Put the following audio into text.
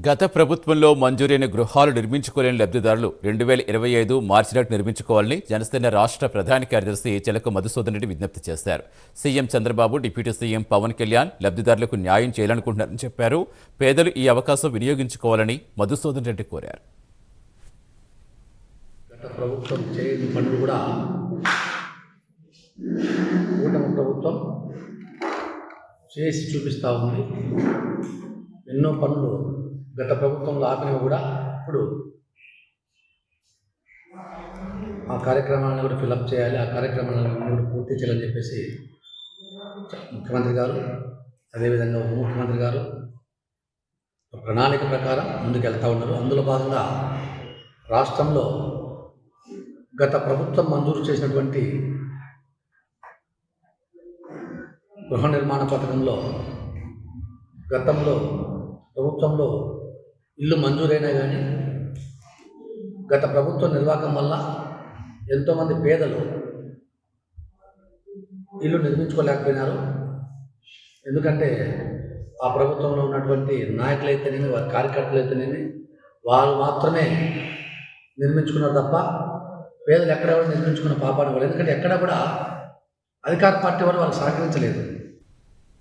గత ప్రభుత్వంలో మంజూరైన గృహాలు నిర్మించుకోలేని లబ్ధిదారులు 2025 మార్చి నాటి నిర్మించుకోవాలని జనసేన రాష్ట్ర ప్రధాన కార్యదర్శి చిలక మధుసూదన్ రెడ్డి విజ్ఞప్తి చేశారు. CM Chandrababu, deputy CM Pavan Kalyan లబ్ధిదారులకు న్యాయం చేయాలనుకుంటున్నారని చెప్పారు. పేదలు ఈ అవకాశం వినియోగించుకోవాలని మధుసూదన్ రెడ్డి కోరారు. గత ప్రభుత్వం చేయని పనులు కూడా కూటమి ప్రభుత్వం చేసి చూపిస్తూ ఉంది. ఎన్నో పనులు గత ప్రభుత్వంలో ఆపినవి కూడా ఇప్పుడు ఆ కార్యక్రమాలను కూడా ఫిలప్ చేయాలి, ఆ కార్యక్రమాలను కూడా పూర్తి చేయాలని చెప్పేసి ముఖ్యమంత్రి గారు, అదేవిధంగా ఉప ముఖ్యమంత్రి గారు ప్రణాళిక ప్రకారం ముందుకెళ్తూ ఉన్నారు. అందులో భాగంగా రాష్ట్రంలో గత ప్రభుత్వం మంజూరు చేసినటువంటి గృహ నిర్మాణ పథకంలో గతంలో ప్రభుత్వంలో ఇల్లు మంజూరైనా కానీ గత ప్రభుత్వ నిర్వాహకం వల్ల ఎంతోమంది పేదలు ఇల్లు నిర్మించుకోలేకపోయినారు. ఎందుకంటే ఆ ప్రభుత్వంలో ఉన్నటువంటి నాయకులైతేనేమి, వారి కార్యకర్తలు అయితేనేమి వాళ్ళు మాత్రమే నిర్మించుకున్నారు తప్ప పేదలు ఎక్కడ నిర్మించుకున్న పాపాన్ని వాళ్ళు, ఎందుకంటే ఎక్కడ కూడా అధికార పార్టీ వాళ్ళు సహకరించలేదు.